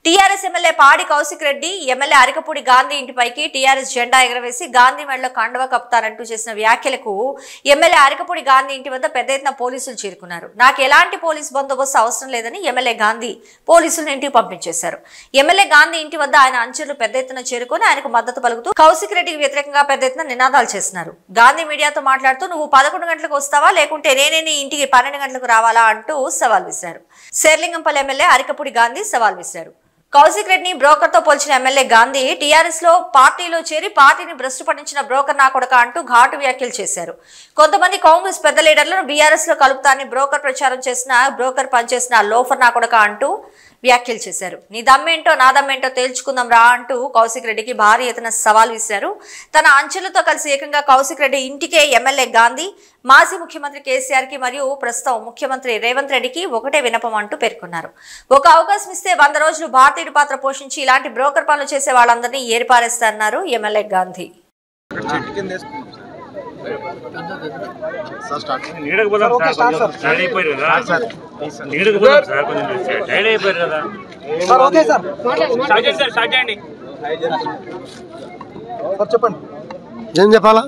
TRS MLA పాడి Kaushik Reddy MLA Arikapudi Gandhi ఇంటిపైకి TRS జెండా ఎగరవేసి గాంధీ మెడలో కండువా కప్పుతారంటూ చేసిన వ్యాఖ్యలకు ఎమ్మెల్యే అరికపూడి గాంధీ ఇంటి వద్ద పెద్ద ఎత్తున పోలీసులు చేరుకున్నారు. నాకు ఎలాంటి పోలీసు బందోబస్తు అవసరం లేదని ఎమ్మెల్యే గాంధీ పోలీసులను ఇంటికి పంపించేశారు. ఎమ్మెల్యే గాంధీ ఇంటి వద్ద ఆయన అనుచరులు పెద్ద ఎత్తున చేరుకుని ఆయనకు మద్దతు పలుకుతూ కౌశిక్ రెడ్డికి వ్యతిరేకంగా పెద్ద ఎత్తున నినాదాలు చేస్తున్నారు. గాంధీ మీడియాతో మాట్లాడుతూ నువ్వు 11 గంటలకు వస్తావా లేకుంటే నేనే నీ ఇంటికి 12 గంటలకు రావాలా అంటూ సవాల్ విసిరారు. శేర్లింగంపల్లి ఎమ్మెల్యే అరికపూడి గాంధీ సవాల్ విసిరారు. కౌశిక్ రెడ్డిని బ్రోకర్ తో పోల్చిన ఎమ్మెల్యే గాంధీ టీఆర్ఎస్ లో పార్టీలో చేరి పార్టీని భ్రష్టు పట్టించిన బ్రోకర్ నా కొడక అంటూ ఘాటు వ్యాఖ్యలు చేశారు. కొంతమంది కాంగ్రెస్ పెద్ద లీడర్లను బీఆర్ఎస్ లో కలుపుతాన్ని బ్రోకర్ ప్రచారం చేసిన బ్రోకర్ పనిచేసిన లోఫర్ నా కొడక అంటూ వ్యాఖ్యలు చేశారు. నీ దమ్మేంటో నా దమ్మేంటో తేల్చుకుందాం రా అంటూ కౌశిక్ రెడ్డికి భారీ ఎత్తున సవాల్ విసిరారు. తన అంచెలతో కలిసి ఏకంగా కౌశిక్ రెడ్డి ఇంటికే ఎమ్మెల్యే గాంధీ మాజీ ముఖ్యమంత్రి కేసీఆర్ కి మరియు ప్రస్తుతం ముఖ్యమంత్రి రేవంత్ రెడ్డికి ఒకటే వినపం అంటూ పేర్కొన్నారు. ఒక అవకాశం ఇస్తే 100 రోజులు భారతీయుడి పాత్ర పోషించి ఇలాంటి బ్రోకర్ పనులు చేసే వాళ్ళందరినీ ఏర్పారేస్తారన్నారు ఎమ్మెల్యే గాంధీ. ఏం చెప్పాలా?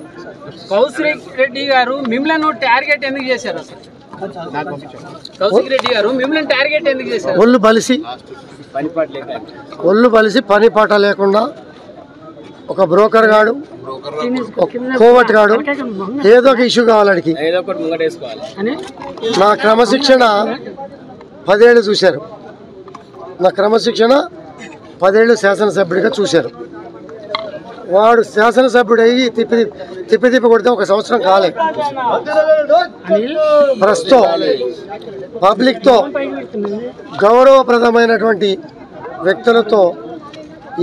కౌశిక్ రెడ్డి గారు మిమ్మల్ని టార్గెట్ ఎందుకు చేశారు? కౌశిక్ రెడ్డి గారు మిమ్మల్ని టార్గెట్ ఎందుకు చేశారు? ఒళ్ళు బలిసి పని పాట లేకుండా ఒక బ్రోకర్ గాడు, కోవట్ గాడు ఏదో ఒక ఇష్యూ కావాలడికి. నా క్రమశిక్షణ 10 ఏళ్ళు చూశారు. నా క్రమశిక్షణ 10 ఏళ్ళు శాసనసభ్యుడిగా చూశారు. వాడు శాసనసభ్యుడు అయ్యి తిప్పి కొడితే 1 సంవత్సరం కాలేదు. ప్రస్తుతం పబ్లిక్తో గౌరవప్రదమైనటువంటి వ్యక్తులతో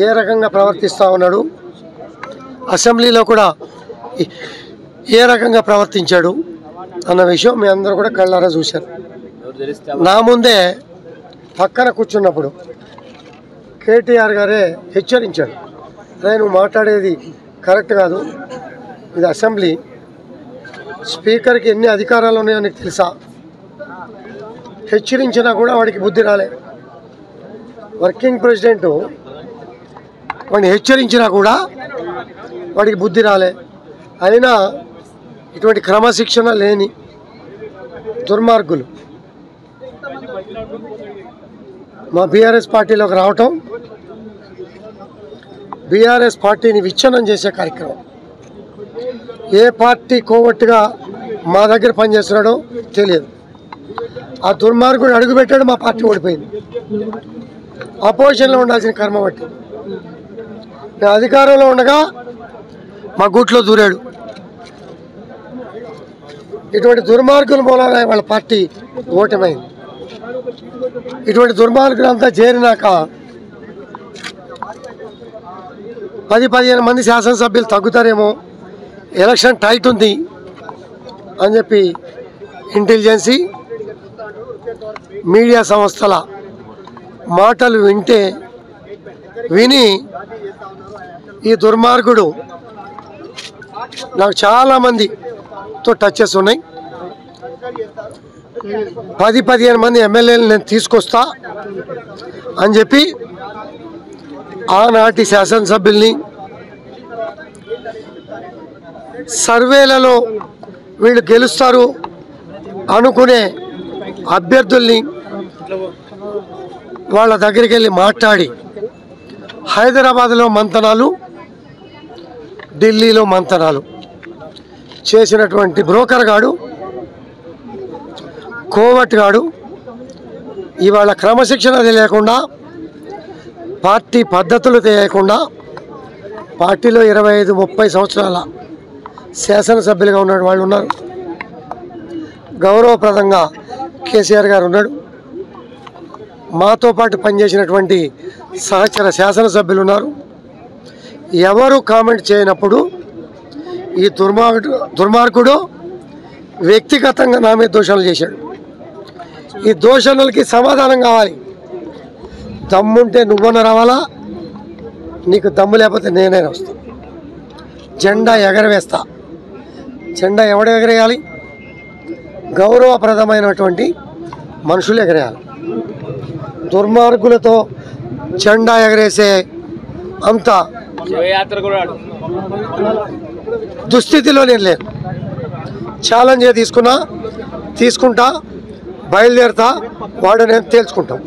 ఏ రకంగా ప్రవర్తిస్తూ ఉన్నాడు, అసెంబ్లీలో కూడా ఏ రకంగా ప్రవర్తించాడు అన్న విషయం మీ అందరూ కూడా కళ్ళారా చూశారు. నా ముందే పక్కన కూర్చున్నప్పుడు కేటీఆర్ గారే హెచ్చరించాడు, నువ్వు మాట్లాడేది కరెక్ట్ కాదు, ఇది అసెంబ్లీ, స్పీకర్కి ఎన్ని అధికారాలు ఉన్నాయో నీకు తెలుసా? హెచ్చరించినా కూడా వాడికి బుద్ధి రాలే. వర్కింగ్ ప్రెసిడెంట్ వాడిని హెచ్చరించినా కూడా వాడికి బుద్ధి రాలే. అయినా ఇటువంటి క్రమశిక్షణ లేని దుర్మార్గులు మా బీఆర్ఎస్ పార్టీలోకి రావటం, బీఆర్ఎస్ పార్టీని విచ్ఛిన్నం చేసే కార్యక్రమం. ఏ పార్టీ కోవట్టుగా మా దగ్గర పనిచేస్తున్నాడో తెలియదు. ఆ దుర్మార్గుడు అడుగుపెట్టాడు, మా పార్టీ ఓడిపోయింది. అపోజిషన్లో ఉండాల్సిన కర్మ బట్టి నేను అధికారంలో ఉండగా మా గూట్లో దూరాడు. ఇటువంటి దుర్మార్గుల మూలాన వాళ్ళ పార్టీ ఓటమైంది. ఇటువంటి దుర్మార్గులంతా చేరినాక 10-15 మంది శాసనసభ్యులు తగ్గుతారేమో, ఎలక్షన్ టైట్ ఉంది అని చెప్పి ఇంటెలిజెన్సీ మీడియా సంస్థల మాటలు విని ఈ దుర్మార్గుడు నాకు చాలామందితో టచెస్ ఉన్నాయి. 10-15 మంది ఎమ్మెల్యేలు నేను తీసుకొస్తా అని చెప్పి ఆనాటి శాసనసభ్యుల్ని, సర్వేలలో వీళ్ళు గెలుస్తారు అనుకునే అభ్యర్థుల్ని వాళ్ళ దగ్గరికి వెళ్ళి మాట్లాడి హైదరాబాద్లో మంతనాలు, ఢిల్లీలో మంతనాలు చేసినటువంటి బ్రోకర్ గాడు, కోవట్ గాడు ఇవాళ క్రమశిక్షణ తెలియకుండా, పార్టీ పద్ధతులు తెలియకుండా, పార్టీలో 25-30 సంవత్సరాల శాసనసభ్యులుగా ఉన్న వాళ్ళు ఉన్నారు. గౌరవప్రదంగా కేసీఆర్ గారు ఉన్నాడు. మాతో పాటు పనిచేసినటువంటి సహచర శాసనసభ్యులు ఉన్నారు. ఎవరు కామెంట్ చేయనప్పుడు ఈ దుర్మార్గుడు వ్యక్తిగతంగా నా మీద దోషణలు చేశాడు. ఈ దోషణలకి సమాధానం కావాలి. దమ్ముంటే నువ్వన్న రావాలా, నీకు దమ్ము లేకపోతే నేనైనా వస్తా. జెండా ఎగరవేస్తా. జెండా ఎవడు ఎగరేయాలి? గౌరవప్రదమైనటువంటి మనుషులు ఎగరేయాలి. దుర్మార్గులతో జెండా ఎగరేసే అంత దుస్థితిలో నేను లేను. ఛాలెంజ్ తీసుకుంటా, బయలుదేరుతా, వాడు నేను తేల్చుకుంటాం.